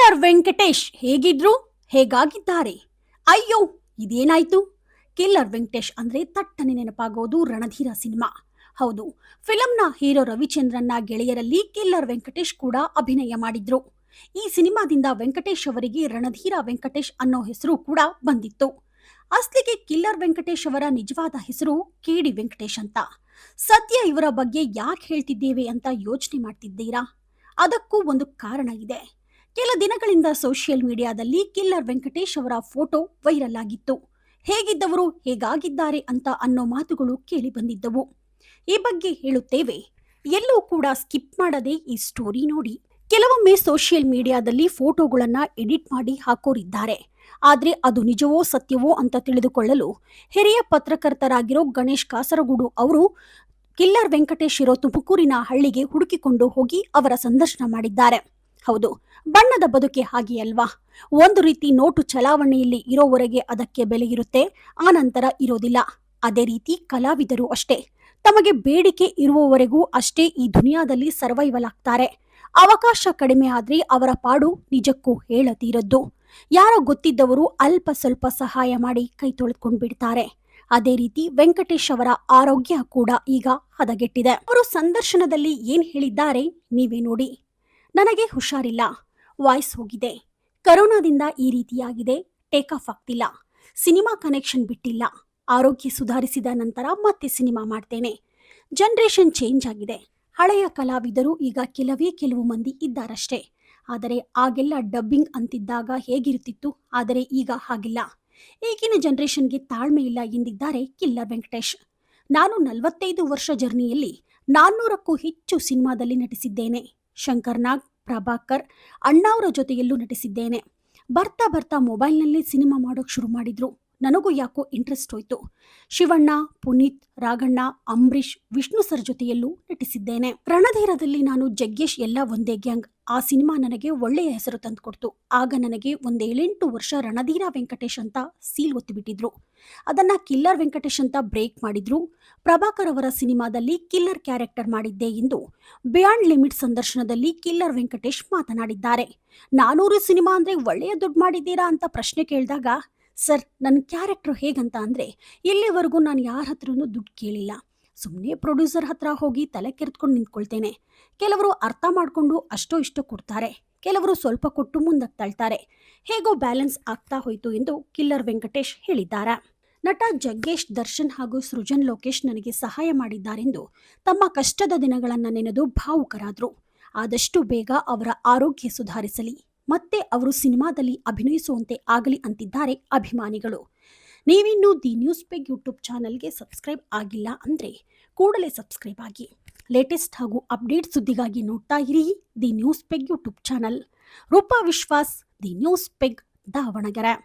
Killer Venkatesh ಹೇಗಿದ್ರು ಹೇಗಾಗಿದ್ದಾರೆ. ಅಯ್ಯೋ, ಇದೇನಾಯ್ತು? Killer Venkatesh ಅಂದ್ರೆ ತಟ್ಟನೆ ನೆನಪಾಗೋದು ರಣಧೀರ ಸಿನಿಮಾ. ಹೌದು, ಫಿಲಂನ ಹೀರೋ ರವಿಚಂದ್ರನ್ನ ಗೆಳೆಯರಲ್ಲಿ ಕಿಲ್ಲರ್ ವೆಂಕಟೇಶ್ ಕೂಡ ಅಭಿನಯ ಮಾಡಿದ್ರು. ಈ ಸಿನಿಮಾದಿಂದ ವೆಂಕಟೇಶ್ ಅವರಿಗೆ ರಣಧೀರ ವೆಂಕಟೇಶ್ ಅನ್ನೋ ಹೆಸರು ಕೂಡ ಬಂದಿತ್ತು. ಅಸ್ಲಿಗೆ ಕಿಲ್ಲರ್ ವೆಂಕಟೇಶ್ ಅವರ ನಿಜವಾದ ಹೆಸರು ಕೆಡಿ ವೆಂಕಟೇಶ್ ಅಂತ. ಸದ್ಯ ಇವರ ಬಗ್ಗೆ ಯಾಕೆ ಹೇಳ್ತಿದ್ದೇವೆ ಅಂತ ಯೋಚನೆ ಮಾಡ್ತಿದ್ದೀರಾ? ಅದಕ್ಕೂ ಒಂದು ಕಾರಣ ಇದೆ. ಕೆಲ ದಿನಗಳಿಂದ ಸೋಷಿಯಲ್ ಮೀಡಿಯಾದಲ್ಲಿ ಕಿಲ್ಲರ್ ವೆಂಕಟೇಶ್ ಅವರ ಫೋಟೋ ವೈರಲ್ ಆಗಿತ್ತು. ಹೇಗಿದ್ದವರು ಹೇಗಾಗಿದ್ದಾರೆ ಅಂತ ಅನ್ನೋ ಮಾತುಗಳು ಕೇಳಿ ಬಂದಿದ್ದವು. ಈ ಬಗ್ಗೆ ಹೇಳುತ್ತೇವೆ. ಎಲ್ಲೂ ಕೂಡ ಸ್ಕಿಪ್ ಮಾಡದೆ ಈ ಸ್ಟೋರಿ ನೋಡಿ. ಕೆಲವೊಮ್ಮೆ ಸೋಷಿಯಲ್ ಮೀಡಿಯಾದಲ್ಲಿ ಫೋಟೋಗಳನ್ನ ಎಡಿಟ್ ಮಾಡಿ ಹಾಕೋರಿದ್ದಾರೆ. ಆದ್ರೆ ಅದು ನಿಜವೋ ಸತ್ಯವೋ ಅಂತ ತಿಳಿದುಕೊಳ್ಳಲು ಹಿರಿಯ ಪತ್ರಕರ್ತರಾಗಿರೋ ಗಣೇಶ್ ಕಾಸರಗೂಡು ಅವರು ಕಿಲ್ಲರ್ ವೆಂಕಟೇಶ್ ಇರೋ ತುಮಕೂರಿನ ಹಳ್ಳಿಗೆ ಹುಡುಕಿಕೊಂಡು ಹೋಗಿ ಅವರ ಸಂದರ್ಶನ ಮಾಡಿದ್ದಾರೆ. ಹೌದು, ಬಣ್ಣದ ಬದುಕೆ ಹಾಗೆ ಅಲ್ವಾ? ಒಂದು ರೀತಿ ನೋಟು ಚಲಾವಣೆಯಲ್ಲಿ ಇರೋವರೆಗೆ ಅದಕ್ಕೆ ಬೆಲೆ ಇರುತ್ತೆ, ಆನಂತರ ಇರೋದಿಲ್ಲ. ಅದೇ ರೀತಿ ಕಲಾವಿದರು ಅಷ್ಟೇ, ತಮಗೆ ಬೇಡಿಕೆ ಇರುವವರೆಗೂ ಅಷ್ಟೇ ಈ ದುನಿಯಾದಲ್ಲಿ ಸರ್ವೈವಲ್ ಆಗ್ತಾರೆ. ಅವಕಾಶ ಕಡಿಮೆ ಆದ್ರೆ ಅವರ ಪಾಡು ನಿಜಕ್ಕೂ ಹೇಳತೀರದ್ದು. ಯಾರೋ ಗೊತ್ತಿದ್ದವರು ಅಲ್ಪ ಸ್ವಲ್ಪ ಸಹಾಯ ಮಾಡಿ ಕೈ ತೊಳೆದುಕೊಂಡು ಬಿಡ್ತಾರೆ. ಅದೇ ರೀತಿ ವೆಂಕಟೇಶ್ ಅವರ ಆರೋಗ್ಯ ಕೂಡ ಈಗ ಹದಗೆಟ್ಟಿದೆ. ಅವರು ಸಂದರ್ಶನದಲ್ಲಿ ಏನ್ ಹೇಳಿದ್ದಾರೆ ನೀವೇ ನೋಡಿ. ನನಗೆ ಹುಷಾರಿಲ್ಲ, ವಾಯ್ಸ್ ಹೋಗಿದೆ, ಕರೋನಾದಿಂದ ಈ ರೀತಿಯಾಗಿದೆ, ಟೇಕ್ ಆಫ್ ಆಗ್ತಿಲ್ಲ, ಸಿನಿಮಾ ಕನೆಕ್ಷನ್ ಬಿಟ್ಟಿಲ್ಲ, ಆರೋಗ್ಯ ಸುಧಾರಿಸಿದ ನಂತರ ಮತ್ತೆ ಸಿನಿಮಾ ಮಾಡ್ತೇನೆ. ಜನರೇಷನ್ ಚೇಂಜ್ ಆಗಿದೆ. ಹಳೆಯ ಕಲಾವಿದರು ಈಗ ಕೆಲವು ಮಂದಿ ಇದ್ದಾರಷ್ಟೇ. ಆದರೆ ಆಗೆಲ್ಲ ಡಬ್ಬಿಂಗ್ ಅಂತಿದ್ದಾಗ ಹೇಗಿರುತ್ತಿತ್ತು, ಆದರೆ ಈಗ ಹಾಗಿಲ್ಲ. ಈಗಿನ ಜನರೇಷನ್ಗೆ ತಾಳ್ಮೆ ಇಲ್ಲ ಎಂದಿದ್ದಾರೆ ಕಿಲ್ಲರ್ ವೆಂಕಟೇಶ್. ನಾನು 45 ವರ್ಷ ಜರ್ನಿಯಲ್ಲಿ 400ಕ್ಕೂ ಹೆಚ್ಚು ಸಿನಿಮಾದಲ್ಲಿ ನಟಿಸಿದ್ದೇನೆ. ಶಂಕರ್ ನಾಗ್, ಪ್ರಭಾಕರ್, ಅಣ್ಣಾವ್ರ ಜೊತೆಯಲ್ಲೂ ನಟಿಸಿದ್ದೇನೆ. ಬರ್ತಾ ಬರ್ತಾ ಮೊಬೈಲ್ನಲ್ಲಿ ಸಿನಿಮಾ ಮಾಡೋಕೆ ಶುರು ಮಾಡಿದ್ರು. ನನಗೂ ಯಾಕೋ ಇಂಟ್ರೆಸ್ಟ್ ಹೋಯ್ತು. ಶಿವಣ್ಣ, ಪುನೀತ್, ರಾಘಣ್ಣ, ಅಂಬರೀಶ್, ವಿಷ್ಣು ಸರ್ ಜೊತೆಯಲ್ಲೂ ನಟಿಸಿದ್ದೇನೆ. ರಣಧೀರದಲ್ಲಿ ನಾನು ಜಗ್ಗೇಶ್ ಎಲ್ಲ ಒಂದೇ ಗ್ಯಾಂಗ್. ಆ ಸಿನಿಮಾ ನನಗೆ ಒಳ್ಳೆಯ ಹೆಸರು ತಂದುಕೊಡ್ತು. ಆಗ ನನಗೆ ಒಂದು 7-8 ವರ್ಷ ರಣಧೀರ ವೆಂಕಟೇಶ್ ಅಂತ ಸೀಲ್ ಒತ್ತಿಬಿಟ್ಟಿದ್ರು. ಅದನ್ನ ಕಿಲ್ಲರ್ ವೆಂಕಟೇಶ್ ಅಂತ ಬ್ರೇಕ್ ಮಾಡಿದ್ರು. ಪ್ರಭಾಕರ್ ಅವರ ಸಿನಿಮಾದಲ್ಲಿ ಕಿಲ್ಲರ್ ಕ್ಯಾರೆಕ್ಟರ್ ಮಾಡಿದ್ದೆ ಎಂದು ಬಿಯಾಂಡ್ ಲಿಮಿಟ್ ಸಂದರ್ಶನದಲ್ಲಿ ಕಿಲ್ಲರ್ ವೆಂಕಟೇಶ್ ಮಾತನಾಡಿದ್ದಾರೆ. 400 ಸಿನಿಮಾ ಅಂದ್ರೆ ಒಳ್ಳೆಯ ದುಡ್ಡು ಮಾಡಿದ್ದೀರಾ ಅಂತ ಪ್ರಶ್ನೆ ಕೇಳಿದಾಗ, ಸರ್, ನನ್ನ ಕ್ಯಾರೆಕ್ಟರ್ ಹೇಗಂತ ಅಂದರೆ, ಇಲ್ಲಿವರೆಗೂ ನಾನು ಯಾರ ಹತ್ರನೂ ದುಡ್ಡು ಕೇಳಿಲ್ಲ. ಸುಮ್ಮನೆ ಪ್ರೊಡ್ಯೂಸರ್ ಹತ್ರ ಹೋಗಿ ತಲೆ ಕೆರೆದುಕೊಂಡು ನಿಂತ್ಕೊಳ್ತೇನೆ. ಕೆಲವರು ಅರ್ಥ ಮಾಡಿಕೊಂಡು ಅಷ್ಟೋ ಇಷ್ಟೋ ಕೊಡ್ತಾರೆ, ಕೆಲವರು ಸ್ವಲ್ಪ ಕೊಟ್ಟು ಮುಂದಕ್ಕೆ ತಳ್ತಾರೆ. ಹೇಗೋ ಬ್ಯಾಲೆನ್ಸ್ ಆಗ್ತಾ ಹೋಯಿತು ಎಂದು ಕಿಲ್ಲರ್ ವೆಂಕಟೇಶ್ ಹೇಳಿದ್ದಾರೆ. ನಟ ಜಗ್ಗೇಶ್, ದರ್ಶನ್ ಹಾಗೂ ಸೃಜನ್ ಲೋಕೇಶ್ ನನಗೆ ಸಹಾಯ ಮಾಡಿದ್ದಾರೆಂದು ತಮ್ಮ ಕಷ್ಟದ ದಿನಗಳನ್ನು ನೆನೆದು ಭಾವುಕರಾದರು. ಆದಷ್ಟು ಬೇಗ ಅವರ ಆರೋಗ್ಯ ಸುಧಾರಿಸಲಿ, ಮತ್ತೆ ಅವರು ಸಿನಿಮಾದಲ್ಲಿ ಅಭಿನಯಿಸುವಂತೆ ಆಗಲಿ ಅಂತಿದ್ದಾರೆ ಅಭಿಮಾನಿಗಳು. ನೀವಿನ್ನೂ ದಿ ನ್ಯೂಸ್ ಪೆಗ್ ಯೂಟ್ಯೂಬ್ ಚಾನಲ್ಗೆ ಸಬ್ಸ್ಕ್ರೈಬ್ ಆಗಿಲ್ಲ ಅಂದರೆ ಕೂಡಲೇ ಸಬ್ಸ್ಕ್ರೈಬ್ ಆಗಿ. ಲೇಟೆಸ್ಟ್ ಹಾಗೂ ಅಪ್ಡೇಟ್ ಸುದ್ದಿಗಾಗಿ ನೋಡ್ತಾ ಇರಿ the news peg YouTube channel. Roopa Vishwas, the news peg, Davanagere.